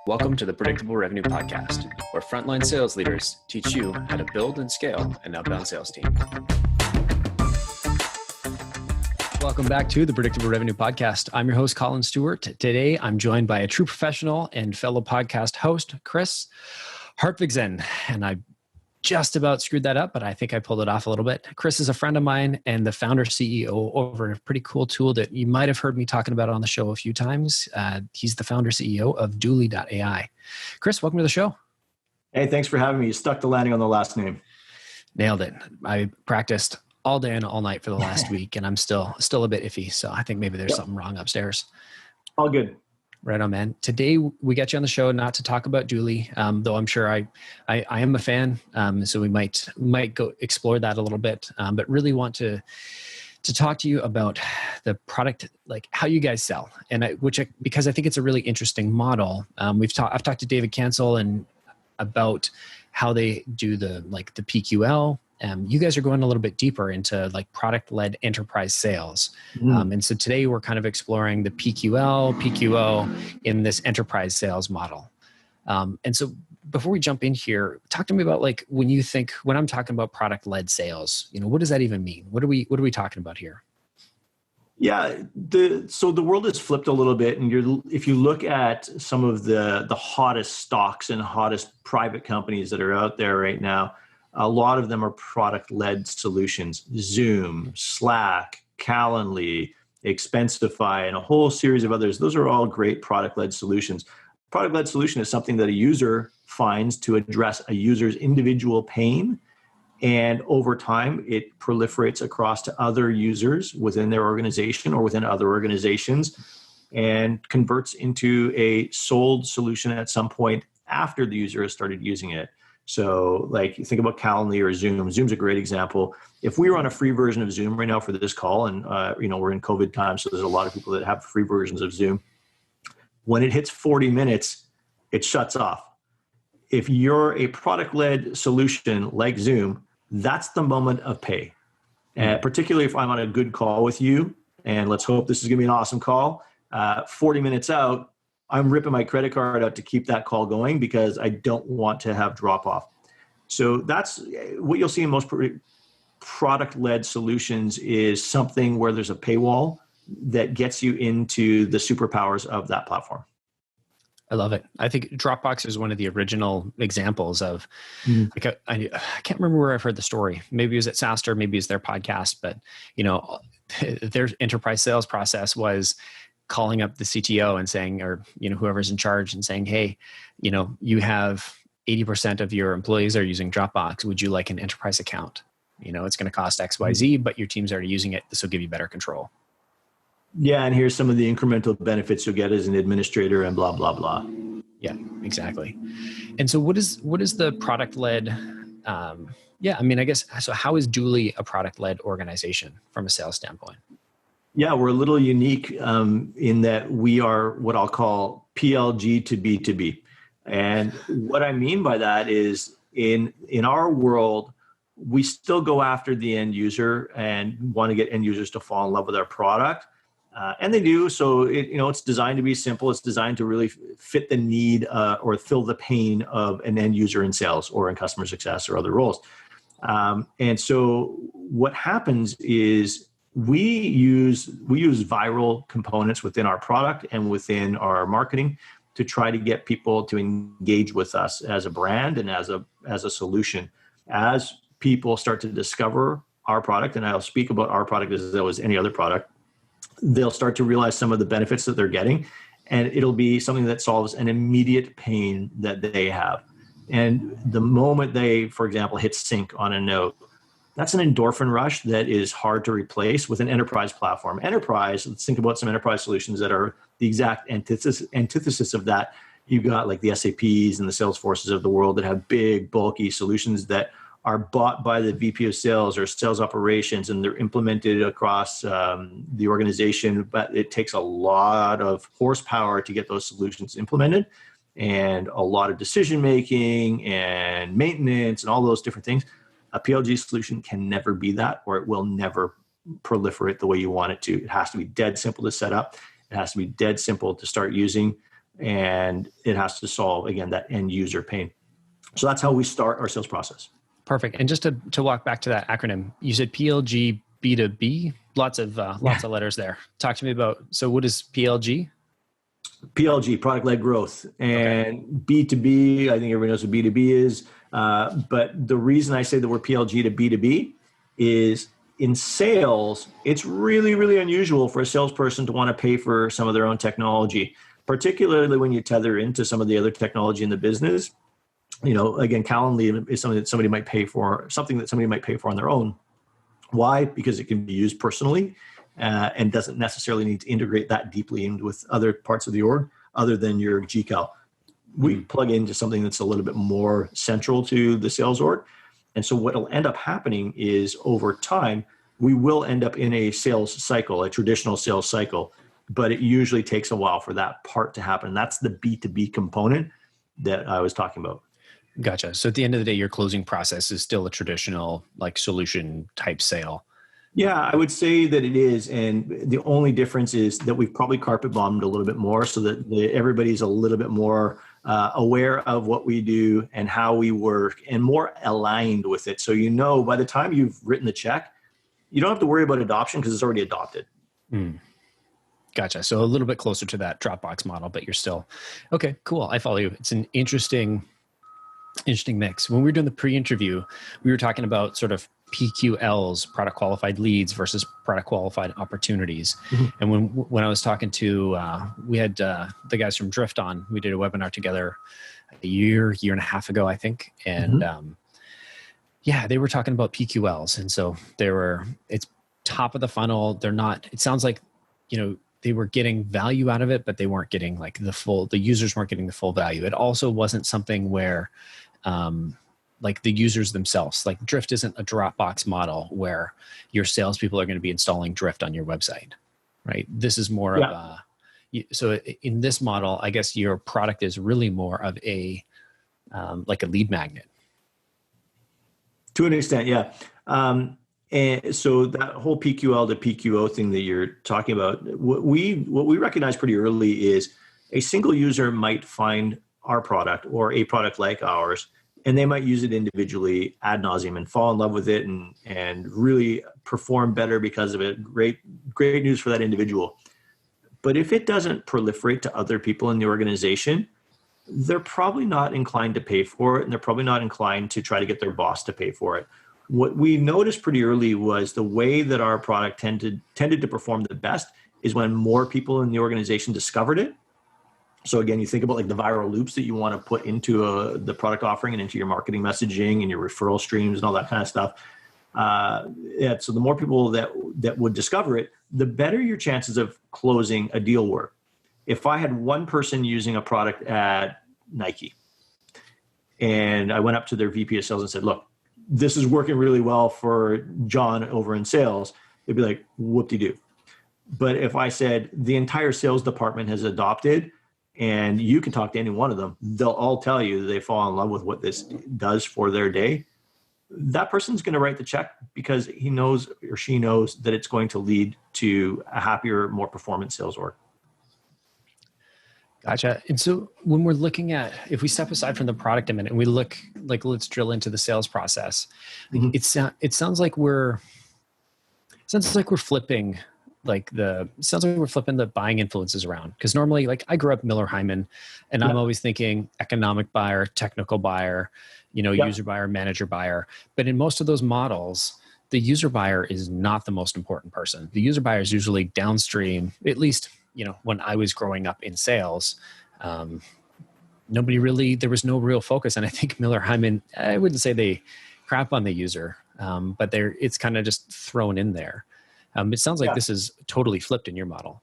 Welcome to the Predictable Revenue Podcast, where frontline sales leaders teach you how to build and scale an outbound sales team. Welcome back to the Predictable Revenue Podcast. I'm your host, Collin Stewart. Today, I'm joined by a true professional and fellow podcast host, Kris Hartvigsen. And I just about screwed that up, but I think I pulled it off a little bit. Kris is a friend of mine and the founder CEO over a pretty cool tool that you might have heard me talking about on the show a few times. He's the founder CEO of Dooley.ai. Kris, welcome to the show. Hey, thanks for having me. You stuck the landing on the last name. Nailed it. I practiced all day and all night for the last week, and I'm still a bit iffy. So I think maybe there's something wrong upstairs. All good. Right on, man. Today we got you on the show not to talk about Dooley, though I'm sure I am a fan. So we might go explore that a little bit, but really want to talk to you about the product, like how you guys sell, and because I think it's a really interesting model. I've talked to David Cancel and about how they do the PQL. You guys are going a little bit deeper into like product-led enterprise sales. And so today we're kind of exploring the PQL, PQO in this enterprise sales model. And so before we jump in here, talk to me about like when I'm talking about product-led sales, what does that even mean? What are we talking about here? Yeah, so the world has flipped a little bit, and if you look at some of the hottest stocks and hottest private companies that are out there right now, a lot of them are product-led solutions. Zoom, Slack, Calendly, Expensify, and a whole series of others. Those are all great product-led solutions. Product-led solution is something that a user finds to address a user's individual pain, and over time, it proliferates across to other users within their organization or within other organizations and converts into a sold solution at some point after the user has started using it. So like you think about Calendly or Zoom. Zoom's a great example. If we were on a free version of Zoom right now for this call, and we're in COVID time, so there's a lot of people that have free versions of Zoom. When it hits 40 minutes, it shuts off. If you're a product-led solution like Zoom, that's the moment of pay. Particularly if I'm on a good call with you, and let's hope this is going to be an awesome call. 40 minutes out, I'm ripping my credit card out to keep that call going because I don't want to have drop off. So that's what you'll see in most product-led solutions is something where there's a paywall that gets you into the superpowers of that platform. I love it. I think Dropbox is one of the original examples of, like, I can't remember where I've heard the story. Maybe it was at SaaStr, maybe it's their podcast, but their enterprise sales process was calling up the CTO and saying, or whoever's in charge and saying, hey, you have 80% of your employees are using Dropbox. Would you like an enterprise account? It's going to cost XYZ, but your team's already using it. This will give you better control. Yeah, and here's some of the incremental benefits you'll get as an administrator and blah, blah, blah. Yeah, exactly. And so what is the product-led, so how is Dooley a product-led organization from a sales standpoint? Yeah, we're a little unique in that we are what I'll call PLG to B2B. And what I mean by that is in our world, we still go after the end user and want to get end users to fall in love with our product. And they do. So it's designed to be simple. It's designed to really fit the need or fill the pain of an end user in sales or in customer success or other roles. And so what happens is we use viral components within our product and within our marketing to try to get people to engage with us as a brand and as a solution. As people start to discover our product, and I'll speak about our product as though as any other product, they'll start to realize some of the benefits that they're getting, and it'll be something that solves an immediate pain that they have. And the moment they, for example, hit sync on a note, that's an endorphin rush that is hard to replace with an enterprise platform. Enterprise, let's think about some enterprise solutions that are the exact antithesis of that. You've got like the SAPs and the Salesforces of the world that have big, bulky solutions that are bought by the VP of sales or sales operations, and they're implemented across the organization. But it takes a lot of horsepower to get those solutions implemented, and a lot of decision-making and maintenance and all those different things. A PLG solution can never be that, or it will never proliferate the way you want it to. It has to be dead simple to set up. It has to be dead simple to start using. and it has to solve, again, that end user pain. So that's how we start our sales process. Perfect. And just to walk back to that acronym, you said PLG B2B, lots of letters there. Talk to me about, so what is PLG? PLG, product-led growth, and B2B, I think everybody knows what B2B is. But the reason I say that we're PLG to B2B is in sales, it's really, really unusual for a salesperson to want to pay for some of their own technology, particularly when you tether into some of the other technology in the business. You know, again, Calendly is something that somebody might pay for on their own. Why? Because it can be used personally and doesn't necessarily need to integrate that deeply in with other parts of the org other than your GCal. We plug into something that's a little bit more central to the sales org. And so what will end up happening is over time, we will end up in a sales cycle, a traditional sales cycle, but it usually takes a while for that part to happen. That's the B2B component that I was talking about. Gotcha. So at the end of the day, your closing process is still a traditional like solution type sale. Yeah, I would say that it is. And the only difference is that we've probably carpet bombed a little bit more so that everybody's a little bit more aware of what we do and how we work and more aligned with it. So, you know, by the time you've written the check, you don't have to worry about adoption because it's already adopted. Gotcha. So a little bit closer to that Dropbox model, but you're still, okay, cool. I follow you. It's an interesting mix. When we were doing the pre-interview, we were talking about sort of PQLs, product qualified leads versus product qualified opportunities. And when I was talking to, we had the guys from Drift on, we did a webinar together a year and a half ago, I think. And yeah, they were talking about PQLs. And so it's top of the funnel. They're not, it sounds like, you know, they were getting value out of it, but they weren't getting like the users weren't getting the full value. It also wasn't something where, like the users themselves, like Drift isn't a Dropbox model where your salespeople are going to be installing Drift on your website, right? This is more of a, so in this model, I guess your product is really more of a, like a lead magnet. To an extent, yeah. And so that whole PQL to PQO thing that you're talking about, what we recognize pretty early is a single user might find our product or a product like ours, and they might use it individually ad nauseum and fall in love with it and really perform better because of it. Great news for that individual. But if it doesn't proliferate to other people in the organization, they're probably not inclined to pay for it, and they're probably not inclined to try to get their boss to pay for it. What we noticed pretty early was the way that our product tended to perform the best is when more people in the organization discovered it. So again, you think about like the viral loops that you want to put into the product offering and into your marketing messaging and your referral streams and all that kind of stuff. So the more people that would discover it, the better your chances of closing a deal were. If I had one person using a product at Nike and I went up to their VP of sales and said, look, this is working really well for John over in sales, they'd be like, whoop-de-doo. But if I said the entire sales department has adopted and you can talk to any one of them, they'll all tell you they fall in love with what this does for their day. That person's going to write the check because he knows or she knows that it's going to lead to a happier, more performant sales org. Gotcha. And so when we're looking at, if we step aside from the product a minute and we look, like, let's drill into the sales process. It sounds like we're flipping the buying influences around. Because normally, like, I grew up Miller Heiman, and I'm always thinking economic buyer, technical buyer, user buyer, manager buyer. But in most of those models, the user buyer is not the most important person. The user buyer is usually downstream, at least, when I was growing up in sales, there was no real focus. And I think Miller Heiman, I wouldn't say they crap on the user, but it's kind of just thrown in there. It sounds like this is totally flipped in your model.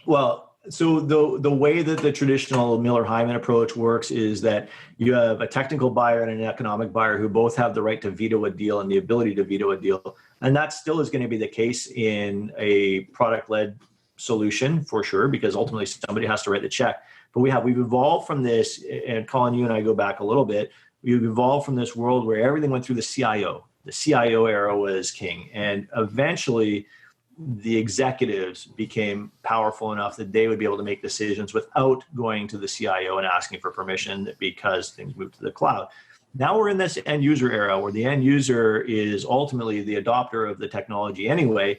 Well, so the way that the traditional Miller Heiman approach works is that you have a technical buyer and an economic buyer who both have the right to veto a deal and the ability to veto a deal. And that still is going to be the case in a product-led solution for sure, because ultimately somebody has to write the check. But we've evolved from this, and Collin, you and I go back a little bit. We've evolved from this world where everything went through the CIO. The CIO era was king. And eventually the executives became powerful enough that they would be able to make decisions without going to the CIO and asking for permission because things moved to the cloud. Now we're in this end user era where the end user is ultimately the adopter of the technology anyway.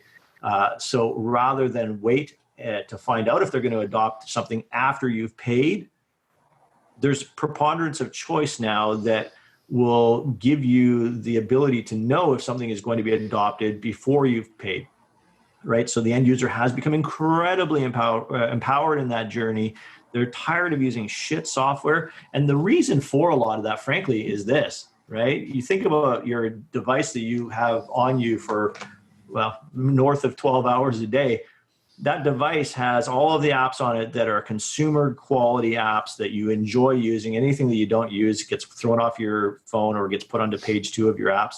So rather than wait to find out if they're going to adopt something after you've paid, there's preponderance of choice now that will give you the ability to know if something is going to be adopted before you've paid. Right. So the end user has become incredibly empowered in that journey. They're tired of using shit software. And the reason for a lot of that, frankly, is this, right? You think about your device that you have on you for, well, north of 12 hours a day. That device has all of the apps on it that are consumer quality apps that you enjoy using. Anything that you don't use gets thrown off your phone or gets put onto page 2 of your apps.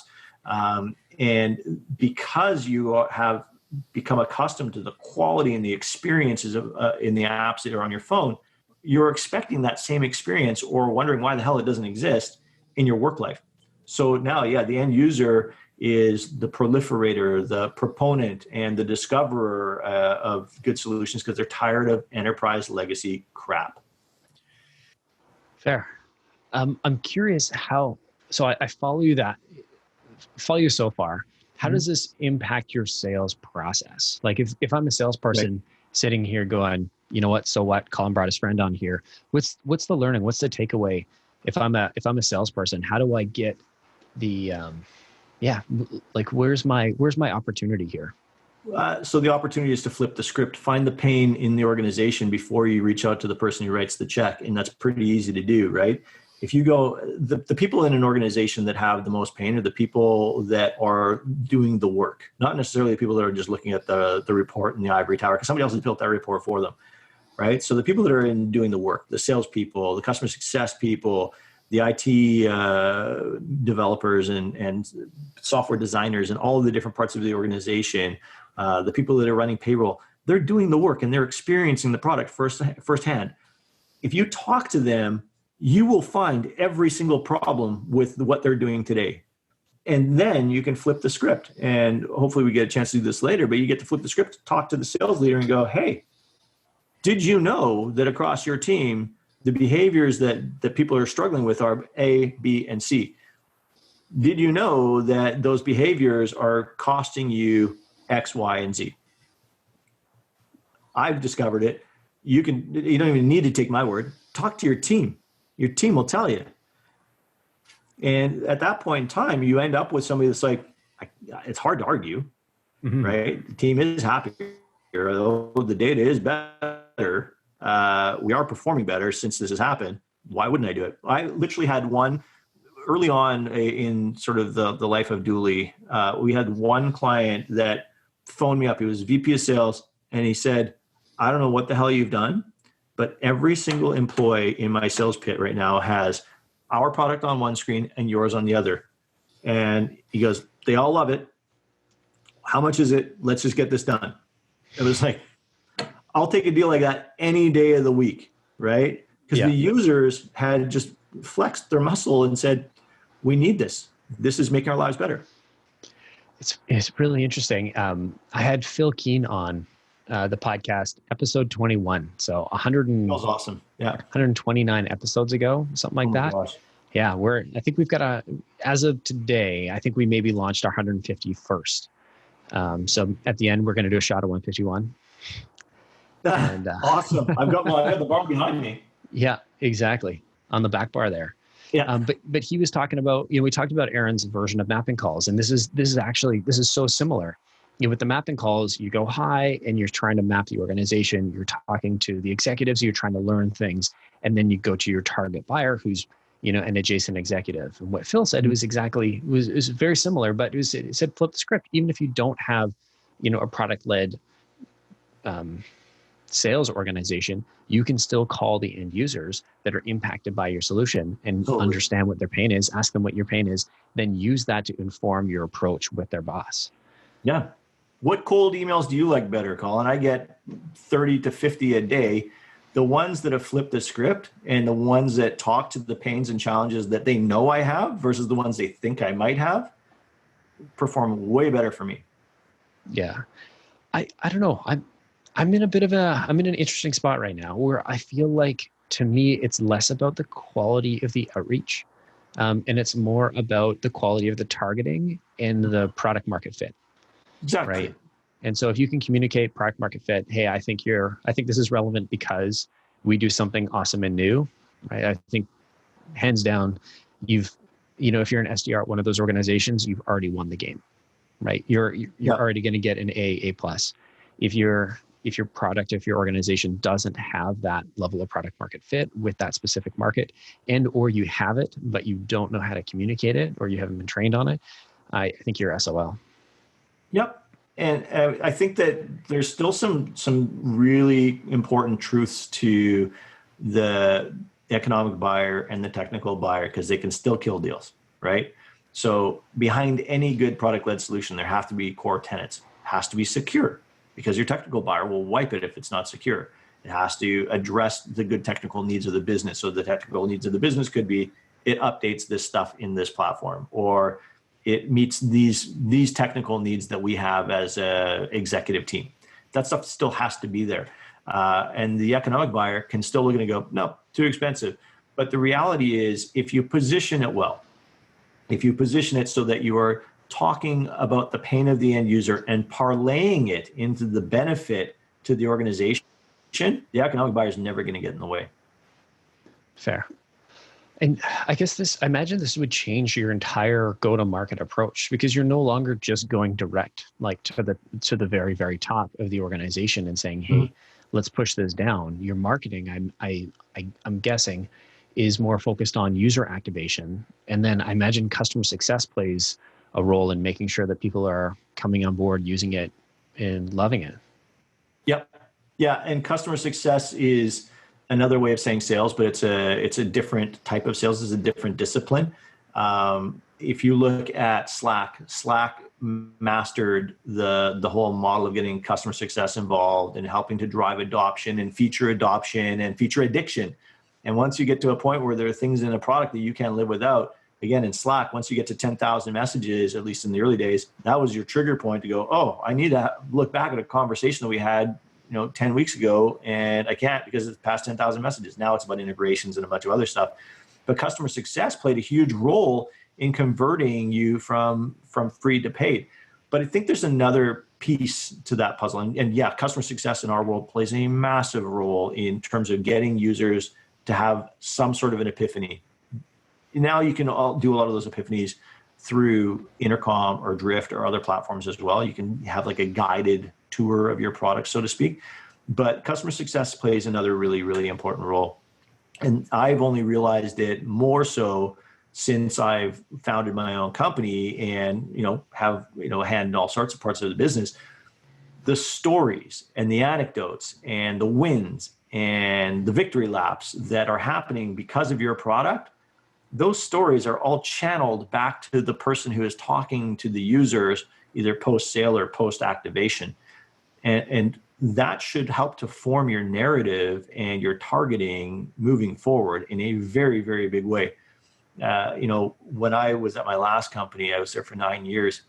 And because you have become accustomed to the quality and the experiences of in the apps that are on your phone, you're expecting that same experience or wondering why the hell it doesn't exist in your work life. So now, yeah, the end user is the proliferator, the proponent, and the discoverer of good solutions because they're tired of enterprise legacy crap. Fair. I'm curious how, so I follow you so far. How does this impact your sales process? Like if I'm a salesperson sitting here going, you know what, so what, Collin brought his friend on here. What's the learning? What's the takeaway? If I'm a salesperson, how do I get the, like where's my opportunity here? So the opportunity is to flip the script, find the pain in the organization before you reach out to the person who writes the check. And that's pretty easy to do, right? If you go, the people in an organization that have the most pain are the people that are doing the work, not necessarily the people that are just looking at the report in the ivory tower, because somebody else has built that report for them, right? So the people that are doing the work, the salespeople, the customer success people, the IT developers and software designers and all of the different parts of the organization, the people that are running payroll, they're doing the work and they're experiencing the product firsthand. If you talk to them, you will find every single problem with what they're doing today. And then you can flip the script. And hopefully we get a chance to do this later, but you get to flip the script, talk to the sales leader and go, hey, did you know that across your team, the behaviors that people are struggling with are A, B, and C? Did you know that those behaviors are costing you X, Y, and Z? I've discovered it. You don't even need to take my word. Talk to your team. Your team will tell you. And at that point in time, you end up with somebody that's like, it's hard to argue, right? The team is happier. The data is better. We are performing better since this has happened. Why wouldn't I do it? I literally had one early on in sort of the life of Dooley. We had one client that phoned me up. He was VP of sales. And he said, I don't know what the hell you've done, but every single employee in my sales pit right now has our product on one screen and yours on the other. And he goes, they all love it. How much is it? Let's just get this done. It was like, I'll take a deal like that any day of the week, right? Because the users had just flexed their muscle and said, we need this. This is making our lives better. It's really interesting. I had Phil Keen on the podcast, episode 21. So 100 and, that was awesome. Yeah. 129 episodes ago, something like that. Gosh. Yeah. I think we've got as of today, I think we maybe launched our 151st. So at the end, we're going to do a shot of 151. And, awesome. I have the bar behind me. Yeah, exactly. On the back bar there. Yeah. But he was talking about, we talked about Aaron's version of mapping calls, and this is so similar. With the mapping calls, you go hi and you're trying to map the organization. You're talking to the executives. You're trying to learn things. And then you go to your target buyer who's, an adjacent executive. And what Phil said was very similar, but it said flip the script. Even if you don't have, a product-led sales organization, you can still call the end users that are impacted by your solution and understand what their pain is, ask them what your pain is, then use that to inform your approach with their boss. Yeah. What cold emails do you like better, Collin? I get 30 to 50 a day. The ones that have flipped the script and the ones that talk to the pains and challenges that they know I have versus the ones they think I might have perform way better for me. Yeah. I don't know. I'm in a bit of I'm in an interesting spot right now where I feel like, to me, it's less about the quality of the outreach, and it's more about the quality of the targeting and the product market fit, Exactly. right? And so if you can communicate product market fit, hey, I think this is relevant because we do something awesome and new, right? I think hands down, if you're an SDR at one of those organizations, you've already won the game, right? You're Yeah. already going to get an A plus. If your product, if your organization doesn't have that level of product market fit with that specific market, and or you have it but you don't know how to communicate it, or you haven't been trained on it, I think you're SOL. Yep. And I think that there's still some really important truths to the economic buyer and the technical buyer, because they can still kill deals, right? So behind any good product-led solution, there have to be core tenets. It has to be secure, because your technical buyer will wipe it if it's not secure. It has to address the good technical needs of the business. So the technical needs of the business could be, it updates this stuff in this platform, or it meets these technical needs that we have as a executive team. That stuff still has to be there. And the economic buyer can still look at it and go, no, too expensive. But the reality is, if you position it well, if you position it so that you are talking about the pain of the end user and parlaying it into the benefit to the organization, the economic buyer is never going to get in the way. Fair. And I guess I imagine this would change your entire go-to-market approach, because you're no longer just going direct, like to the very, very top of the organization and saying, hey, let's push this down. Your marketing, I'm guessing, is more focused on user activation. And then I imagine customer success plays a role in making sure that people are coming on board, using it, and loving it. Yep. Yeah. And customer success is another way of saying sales, but it's a different type of sales. It's a different discipline. If you look at Slack mastered the whole model of getting customer success involved and helping to drive adoption and feature addiction. And once you get to a point where there are things in a product that you can't live without, again, in Slack, once you get to 10,000 messages, at least in the early days, that was your trigger point to go, oh, I need to look back at a conversation that we had 10 weeks ago, and I can't because it's past 10,000 messages. Now it's about integrations and a bunch of other stuff. But customer success played a huge role in converting you from free to paid. But I think there's another piece to that puzzle. And yeah, customer success in our world plays a massive role in terms of getting users to have some sort of an epiphany. Now you can all do a lot of those epiphanies through Intercom or Drift or other platforms as well. You can have like a guided tour of your product, so to speak. But customer success plays another really, really important role. And I've only realized it more so since I've founded my own company and, have, handled all sorts of parts of the business. The stories and the anecdotes and the wins and the victory laps that are happening because of your product, those stories are all channeled back to the person who is talking to the users, either post-sale or post-activation. And that should help to form your narrative and your targeting moving forward in a very, very big way. When I was at my last company, I was there for 9 years.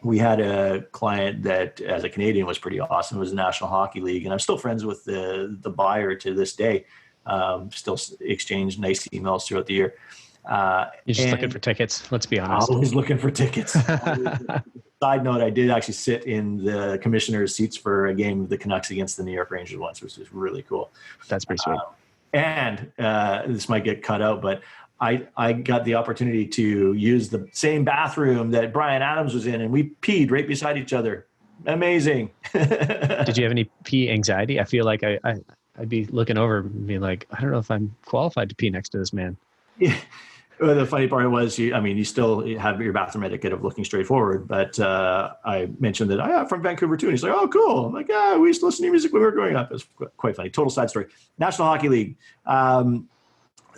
We had a client that, as a Canadian, was pretty awesome. It was the National Hockey League, and I'm still friends with the buyer to this day. Still exchange nice emails throughout the year. You're just looking for tickets, let's be honest. Always looking for tickets. Side note, I did actually sit in the commissioner's seats for a game of the Canucks against the New York Rangers once, which was really cool. That's pretty sweet. And this might get cut out, but I got the opportunity to use the same bathroom that Bryan Adams was in, and we peed right beside each other. Amazing. Did you have any pee anxiety? I feel like I'd be looking over and being like, I don't know if I'm qualified to pee next to this man. Yeah. Well, the funny part was, you still have your bathroom etiquette of looking straight forward. But I mentioned that I'm from Vancouver too. And he's like, oh, cool. I'm like, yeah, we used to listen to music when we were growing up. It was quite funny. Total side story. National Hockey League.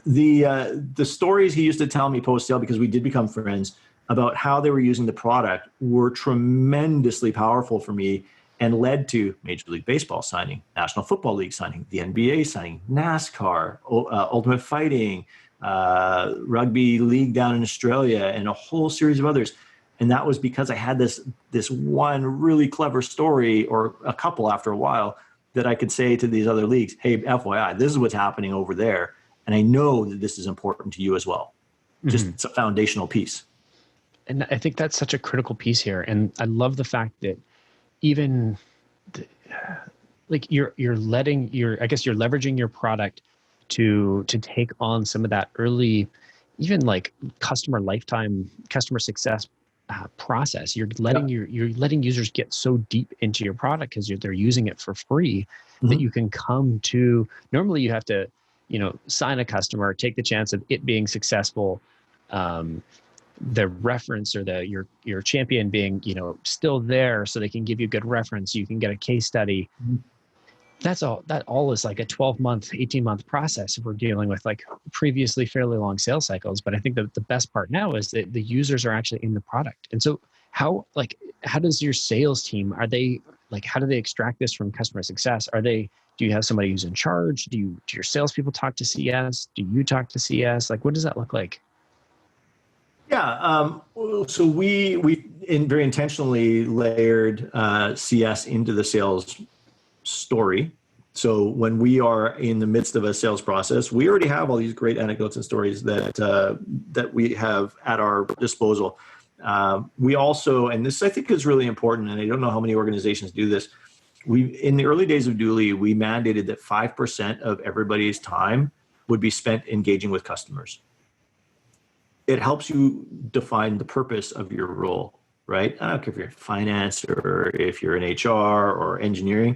The stories he used to tell me post-sale, because we did become friends, about how they were using the product were tremendously powerful for me and led to Major League Baseball signing, National Football League signing, the NBA signing, NASCAR, Ultimate Fighting, rugby league down in Australia, and a whole series of others. And that was because I had this one really clever story, or a couple after a while, that I could say to these other leagues, hey, FYI, this is what's happening over there. And I know that this is important to you as well. Just it's a foundational piece. And I think that's such a critical piece here. And I love the fact that even like you're leveraging your product to take on some of that early, even like customer success process. You're letting users get so deep into your product because they're using it for free that you can come to. Normally, you have to, sign a customer, take the chance of it being successful, the reference or your champion being still there, so they can give you good reference. You can get a case study. That all is like a 12-month, 18-month process if we're dealing with like previously fairly long sales cycles. But I think that the best part now is that the users are actually in the product. And so how does your sales team, how do they extract this from customer success? Do you have somebody who's in charge? Do your salespeople talk to CS? Do you talk to CS? Like, what does that look like? Yeah. So we very intentionally layered CS into the sales story. So when we are in the midst of a sales process, we already have all these great anecdotes and stories that we have at our disposal. We also, and this I think is really important, and I don't know how many organizations do this. In the early days of Dooley, we mandated that 5% of everybody's time would be spent engaging with customers. It helps you define the purpose of your role, right? I don't care if you're in finance or if you're in HR or engineering,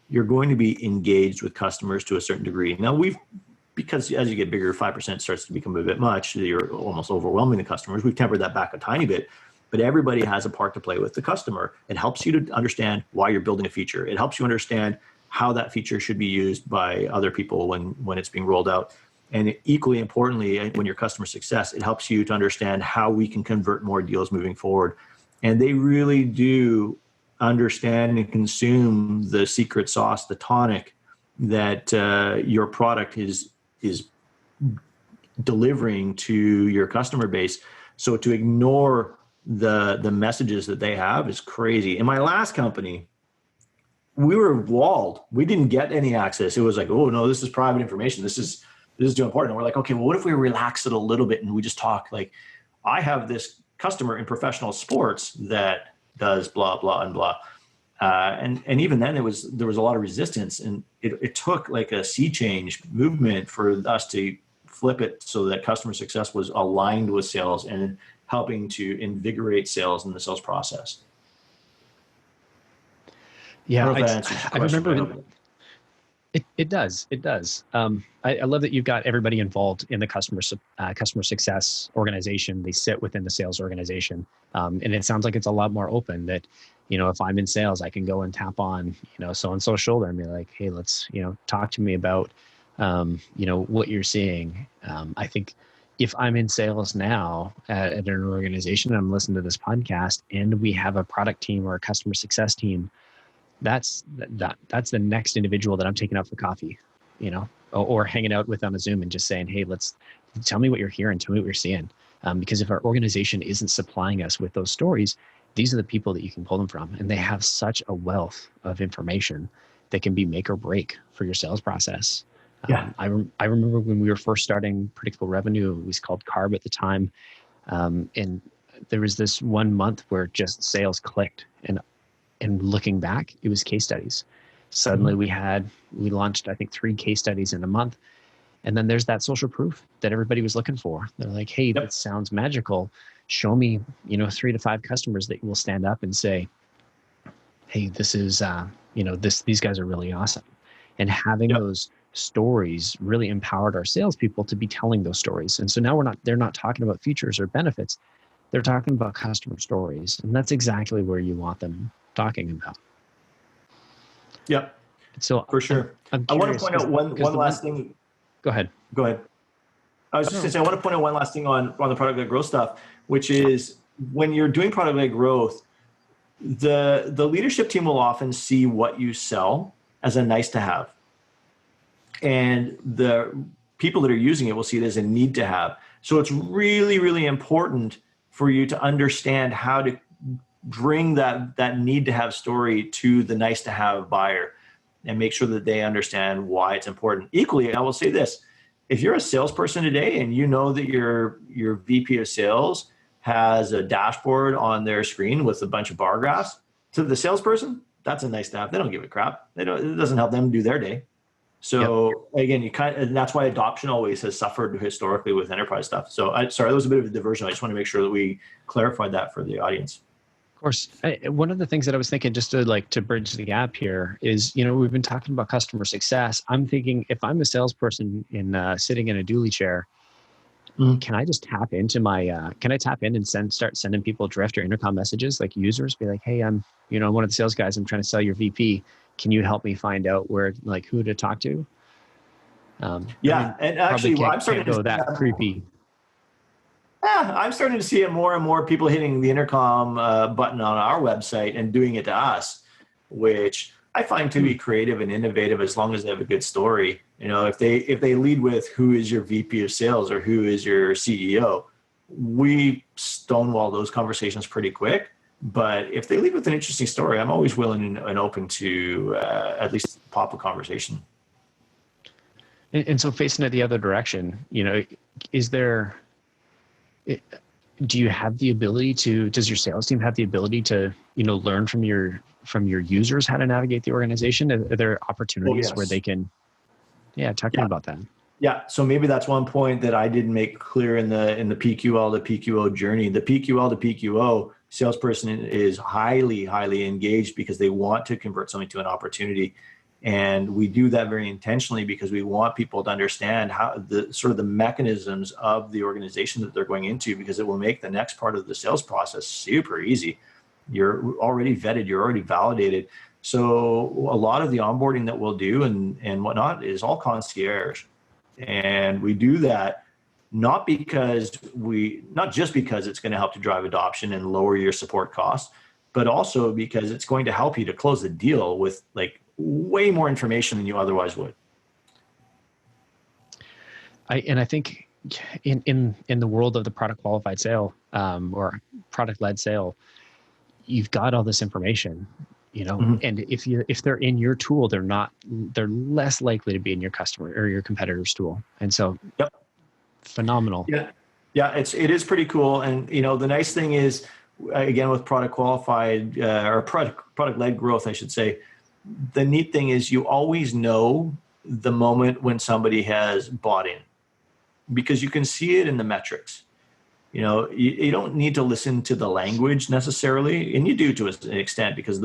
you're going to be engaged with customers to a certain degree. Now because as you get bigger, 5% starts to become a bit much. You're almost overwhelming the customers. We've tempered that back a tiny bit, but everybody has a part to play with the customer. It helps you to understand why you're building a feature. It helps you understand how that feature should be used by other people when it's being rolled out. And equally importantly, when you're customer success, it helps you to understand how we can convert more deals moving forward. And they really do understand and consume the secret sauce, the tonic that your product is delivering to your customer base. So to ignore the messages that they have is crazy. In my last company, we were walled. We didn't get any access. It was like, oh no, this is private information. This is too important. And we're like, okay, well, what if we relax it a little bit and we just talk like, I have this customer in professional sports that does blah, blah, and blah. And even then there was a lot of resistance, and it took like a sea change movement for us to flip it so that customer success was aligned with sales and helping to invigorate sales in the sales process. Yeah, I remember. It does. I love that you've got everybody involved in the customer success organization. They sit within the sales organization. And it sounds like it's a lot more open that, if I'm in sales, I can go and tap on, so-and-so's shoulder and be like, hey, let's, talk to me about, what you're seeing. I think if I'm in sales now at an organization and I'm listening to this podcast and we have a product team or a customer success team, that's the next individual that I'm taking out for coffee, or hanging out with on a Zoom and just saying, hey, tell me what you're hearing, tell me what you're seeing. Because if our organization isn't supplying us with those stories, these are the people that you can pull them from. And they have such a wealth of information that can be make or break for your sales process. Yeah. I remember when we were first starting Predictable Revenue, it was called CARB at the time. And there was this 1 month where just sales clicked, and looking back, it was case studies. Suddenly we launched, I think, 3 case studies in a month. And then there's that social proof that everybody was looking for. They're like, hey, that sounds magical. Show me, 3 to 5 customers that will stand up and say, hey, this is, these guys are really awesome. And having those stories really empowered our salespeople to be telling those stories. And so now they're not talking about features or benefits. They're talking about customer stories. And that's exactly where you want them talking about. Yep. So for sure. I want to point out one last thing. Go ahead. I was just going to say, I want to point out one last thing on the product-led growth stuff, which is when you're doing product-led growth, the leadership team will often see what you sell as a nice to have. And the people that are using it will see it as a need to have. So it's really, really important for you to understand how to bring that need to have story to the nice to have buyer and make sure that they understand why it's important. Equally, I will say this: if you're a salesperson today and you know that your VP of sales has a dashboard on their screen with a bunch of bar graphs, to the salesperson, that's a nice to have. They don't give a crap. It doesn't help them do their day. So again, and that's why adoption always has suffered historically with enterprise stuff. So sorry, that was a bit of a diversion. I just want to make sure that we clarified that for the audience. Of course. One of the things that I was thinking, just to bridge the gap here, is, we've been talking about customer success. I'm thinking, if I'm a salesperson sitting in a Dooley chair, can I just tap into can I tap in and start sending people drift or intercom messages, like users, be like, hey, I'm one of the sales guys, I'm trying to sell your VP. Can you help me find out who to talk to? And actually, I'm starting to go that creepy. Yeah, I'm starting to see it more and more, people hitting the intercom button on our website and doing it to us, which I find to be creative and innovative as long as they have a good story. If they lead with who is your VP of sales or who is your CEO, we stonewall those conversations pretty quick. But if they lead with an interesting story, I'm always willing and open to at least pop a conversation. And so facing it the other direction, do you have the ability does your sales team have the ability to, learn from your users how to navigate the organization? Are there opportunities where they can, talk to me about that. Yeah. So maybe that's one point that I didn't make clear in the PQL to PQO journey. The PQL to PQO salesperson is highly, highly engaged because they want to convert something to an opportunity. And we do that very intentionally because we want people to understand how the mechanisms of the organization that they're going into, because it will make the next part of the sales process super easy. You're already vetted, you're already validated. So a lot of the onboarding that we'll do and whatnot is all concierge. And we do that not just because it's going to help to drive adoption and lower your support costs, but also because it's going to help you to close the deal with way more information than you otherwise would. I think in the world of the product qualified sale or product led sale, you've got all this information, and if they're in your tool, they're less likely to be in your customer or your competitor's tool. And so phenomenal. Yeah, it is pretty cool. And the nice thing is, again, with product qualified or product led growth, I should say, the neat thing is you always know the moment when somebody has bought in, because you can see it in the metrics. You don't need to listen to the language necessarily, and you do to an extent, because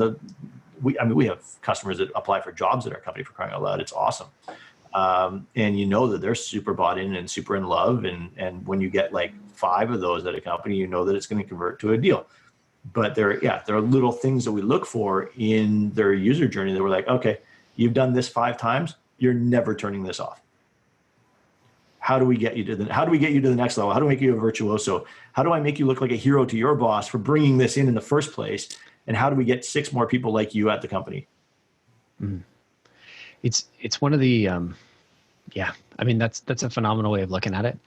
we have customers that apply for jobs at our company, for crying out loud. It's awesome. And that they're super bought in and super in love. And when you get 5 of those at a company, that it's going to convert to a deal. But there are little things that we look for in their user journey that we're like, okay, you've done this 5 times, you're never turning this off. How do we get you to the next level? How do we make you a virtuoso? How do I make you look like a hero to your boss for bringing this in the first place? And how do we get 6 more people like you at the company? It's one of the that's a phenomenal way of looking at it.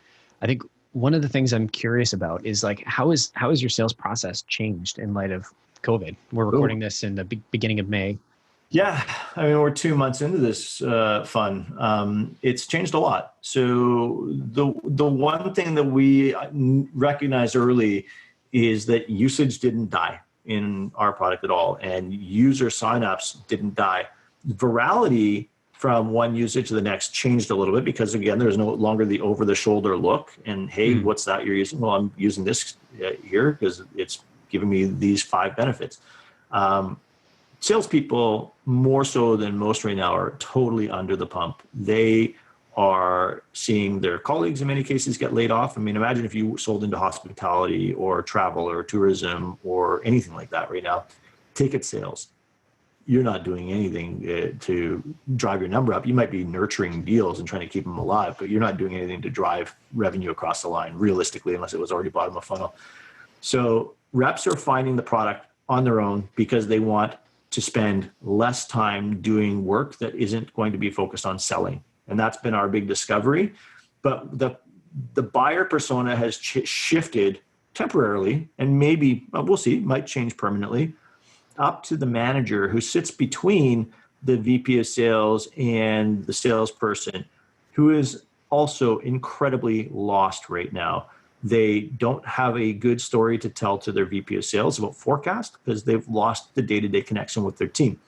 I think one of the things I'm curious about is how is your sales process changed in light of COVID? We're recording this in the beginning of May. Yeah, we're 2 months into this fun. It's changed a lot. So the one thing that we recognized early is that usage didn't die in our product at all, and user signups didn't die. Virality from one user to the next changed a little bit because, again, there's no longer the over-the-shoulder look and, hey, what's that you're using? Well, I'm using this here because it's giving me these 5 benefits. Salespeople, more so than most right now, are totally under the pump. They are seeing their colleagues in many cases get laid off. Imagine if you sold into hospitality or travel or tourism or anything like that right now. Ticket sales. You're not doing anything to drive your number up. You might be nurturing deals and trying to keep them alive, but you're not doing anything to drive revenue across the line, realistically, unless it was already bottom of funnel. So reps are finding the product on their own because they want to spend less time doing work that isn't going to be focused on selling. And that's been our big discovery. But the buyer persona has shifted temporarily, and maybe we'll see, might change permanently, up to the manager who sits between the VP of sales and the salesperson, who is also incredibly lost right now. They don't have a good story to tell to their VP of sales about forecast because they've lost the day-to-day connection with their team.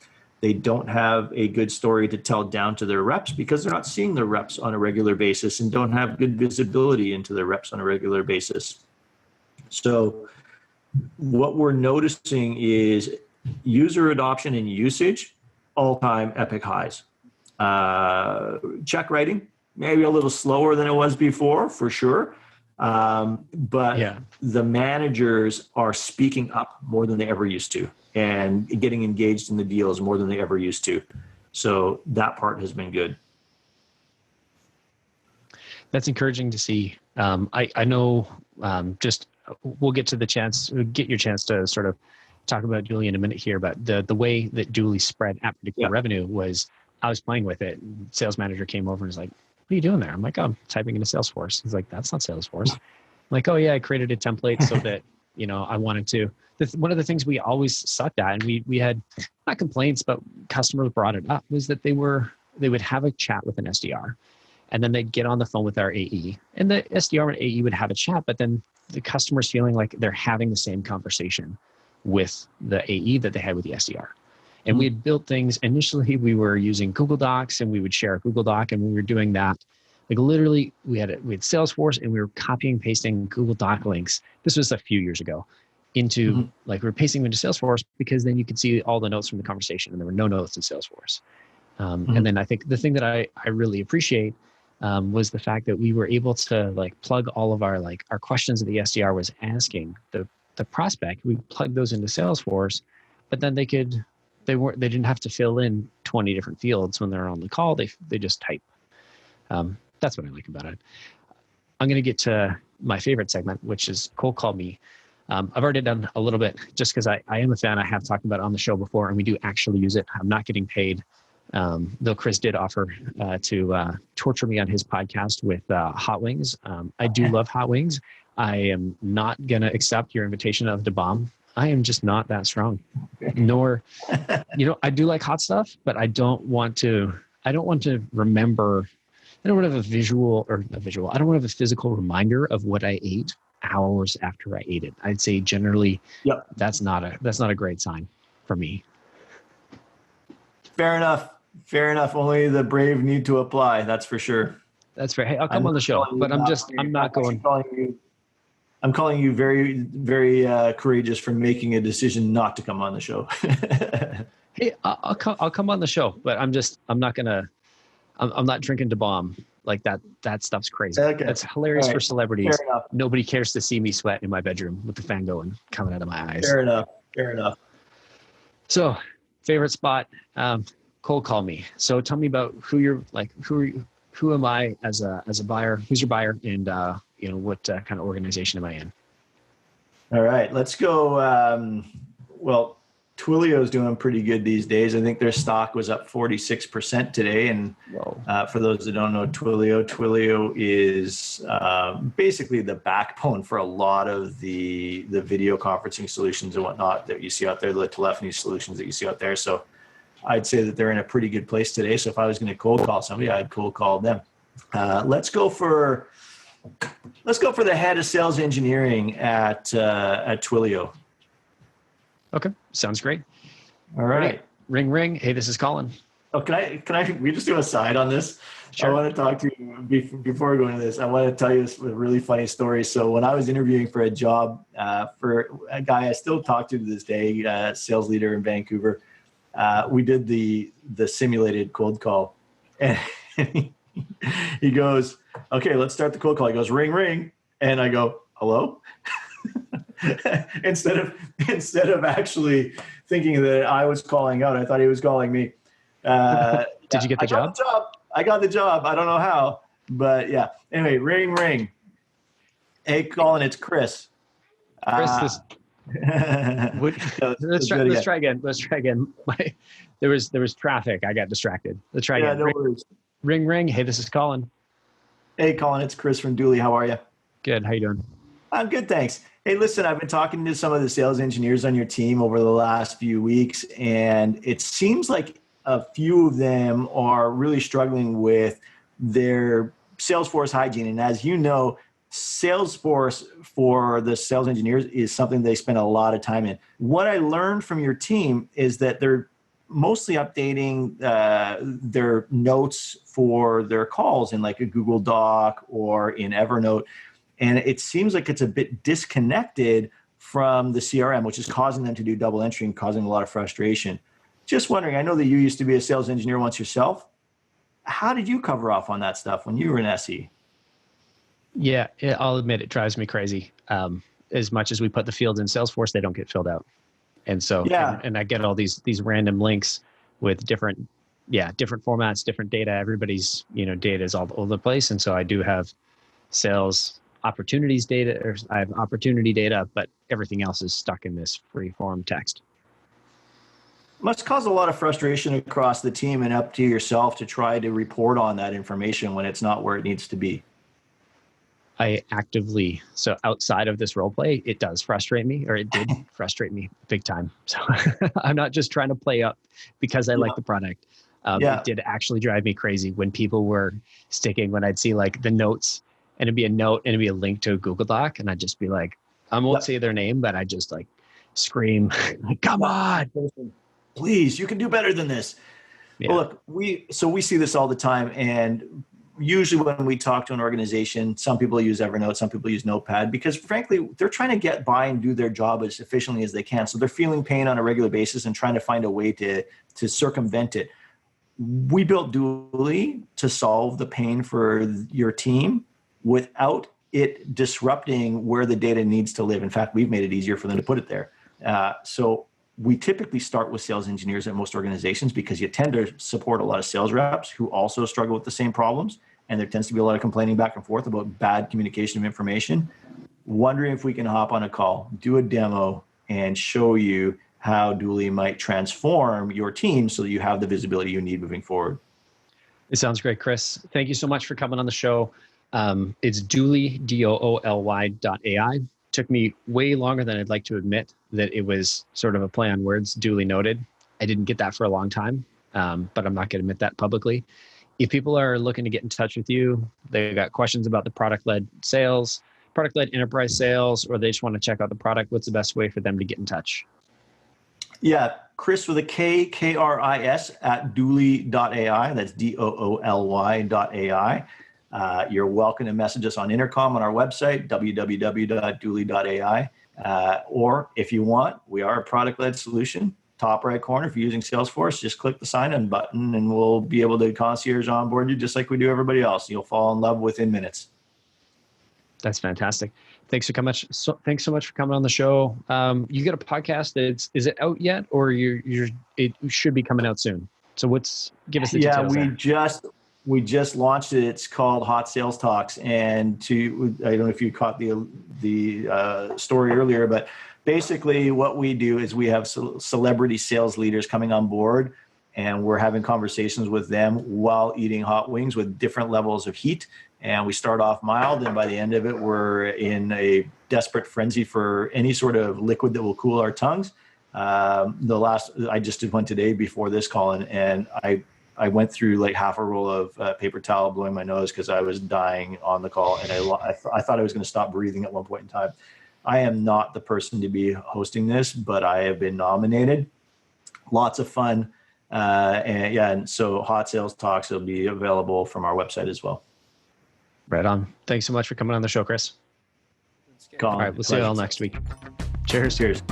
They don't have a good story to tell down to their reps because they're not seeing their reps on a regular basis and don't have good visibility into their reps on a regular basis. So what we're noticing is user adoption and usage, all-time epic highs. Check writing, maybe a little slower than it was before, for sure. But the managers are speaking up more than they ever used to and getting engaged in the deals more than they ever used to. So that part has been good. That's encouraging to see. I know we'll get your chance to sort of talk about Dooley in a minute here, but the way that Dooley spread at predictable revenue was I was playing with it. Sales manager came over and was like, "What are you doing there?" I'm like, "Oh, I'm typing into Salesforce." He's like, "That's not Salesforce." I'm like, "Oh yeah, I created a template so that, I wanted to." One of the things we always sucked at, and we had not complaints, but customers brought it up, was that they would have a chat with an SDR, and then they'd get on the phone with our AE, and the SDR and AE would have a chat, but then the customer's feeling like they're having the same conversation with the AE that they had with the SDR. And we had built things. Initially, we were using Google Docs, and we would share a Google Doc, and we were doing that. Like literally, we had Salesforce, and we were copying and pasting Google Doc links. This was a few years ago into we were pasting them into Salesforce because then you could see all the notes from the conversation, and there were no notes in Salesforce. And then I think the thing that I really appreciate was the fact that we were able to plug all of our questions that the SDR was asking the prospect. We plugged those into Salesforce, but then they didn't have to fill in 20 different fields when they're on the call. They just type. That's what I like about it. I'm going to get to my favorite segment, which is Cold Call Me. I've already done a little bit just because I am a fan. I have talked about it on the show before, and we do actually use it. I'm not getting paid, though Kris did offer to torture me on his podcast with hot wings. I do love hot wings. I am not going to accept your invitation of the bomb. I am just not that strong. Nor, I do like hot stuff, but I don't want to remember. I don't want to have I don't want to have a physical reminder of what I ate hours after I ate it. I'd say generally, that's not a great sign for me. Fair enough. Only the brave need to apply. That's for sure. That's fair. Hey, I'll come on the show, but I'm not going. I'm calling you very, very courageous for making a decision not to come on the show. Hey, I'll come on the show, but I'm not drinking to bomb like that. That stuff's crazy. Okay. That's hilarious for celebrities. Nobody cares to see me sweat in my bedroom with the fan going, coming out of my eyes. Fair enough. So, favorite spot, Cold Call Me. So tell me about who am I as a buyer? Who's your buyer? And what kind of organization am I in? All right, let's go. Well, Twilio is doing pretty good these days. I think their stock was up 46% today. And for those that don't know Twilio is basically the backbone for a lot of the video conferencing solutions and whatnot that you see out there, the telephony solutions that you see out there. So I'd say that they're in a pretty good place today. So if I was going to cold call somebody, I'd cold call them. Let's go for the head of sales engineering at Twilio. Okay, sounds great. All right. Ring, ring. Hey, this is Collin. Oh, can I? We just do a side on this. Sure. I want to talk to you before going into this. I want to tell you a really funny story. So when I was interviewing for a job for a guy I still talk to this day, sales leader in Vancouver, we did the simulated cold call, and he goes, "Okay, let's start the cold call." He goes, "Ring, ring," and I go, "Hello." instead of actually thinking that I was calling out, I thought he was calling me. Did you get the job? I got the job. I don't know how, but yeah. Anyway, ring, ring. Hey, Collin, it's Kris. Kris, let's try again. There was traffic. I got distracted. Let's try again. No worries. Ring, ring. Hey, this is Collin. Hey, Collin, it's Kris from Dooley. How are you? Good. How you doing? I'm good, thanks. Hey, listen, I've been talking to some of the sales engineers on your team over the last few weeks, and it seems like a few of them are really struggling with their Salesforce hygiene. And as you know, Salesforce for the sales engineers is something they spend a lot of time in. What I learned from your team is that they're mostly updating their notes for their calls in like a Google Doc or in Evernote. And it seems like it's a bit disconnected from the CRM, which is causing them to do double entry and causing a lot of frustration. Just wondering, I know that you used to be a sales engineer once yourself. How did you cover off on that stuff when you were an SE? Yeah, I'll admit it drives me crazy. As much as we put the fields in Salesforce, they don't get filled out. And so, and I get all these random links with different formats, different data. Everybody's, data is all over the place. And so I do have sales opportunities data, or I have opportunity data, but everything else is stuck in this free form text. Must cause a lot of frustration across the team and up to yourself to try to report on that information when it's not where it needs to be. So outside of this role play, it does frustrate me, or it did frustrate me big time. So I'm not just trying to play up because I like the product. It did actually drive me crazy when people were when I'd see like the notes, and it'd be a note and it'd be a link to a Google Doc. And I'd just be like, I won't say their name, but I just like scream, come on, please, you can do better than this. Yeah. Well, look, we see this all the time. And usually when we talk to an organization, some people use Evernote, some people use Notepad, because frankly, they're trying to get by and do their job as efficiently as they can. So they're feeling pain on a regular basis and trying to find a way to circumvent it. We built Dooley to solve the pain for your team without it disrupting where the data needs to live. In fact, we've made it easier for them to put it there. So we typically start with sales engineers at most organizations because you tend to support a lot of sales reps who also struggle with the same problems. And there tends to be a lot of complaining back and forth about bad communication of information. Wondering if we can hop on a call, do a demo, and show you how Dooley might transform your team so that you have the visibility you need moving forward. It sounds great, Kris. Thank you so much for coming on the show. It's Dooley, DOOLY.ai. Took me way longer than I'd like to admit that it was sort of a play on words, duly noted. I didn't get that for a long time, but I'm not going to admit that publicly. If people are looking to get in touch with you, they got questions about the product-led sales, product-led enterprise sales, or they just want to check out the product, what's the best way for them to get in touch? Yeah, Kris with a K, K-R-I-S at Dooley.ai. That's DOOLY.ai. You're welcome to message us on Intercom on our website, www.dooley.ai. Or if you want, we are a product-led solution. Top right corner, if you're using Salesforce, just click the sign-in button and we'll be able to concierge onboard you just like we do everybody else. You'll fall in love within minutes. That's fantastic. Thanks so much for coming on the show. You got a podcast. Is it out yet, or it should be coming out soon? So give us the details. Yeah, we just launched it. It's called Hot Sales Talks. And I don't know if you caught the story earlier, but basically what we do is we have celebrity sales leaders coming on board, and we're having conversations with them while eating hot wings with different levels of heat. And we start off mild, and by the end of it, we're in a desperate frenzy for any sort of liquid that will cool our tongues. I just did one today before this, Collin, and I went through like half a roll of paper towel blowing my nose because I was dying on the call, and I thought I was going to stop breathing at one point in time. I am not the person to be hosting this, but I have been nominated. Lots of fun. And so Hot Sales Talks will be available from our website as well. Right on. Thanks so much for coming on the show, Kris. All right, we'll see you all next week. Cheers. Cheers.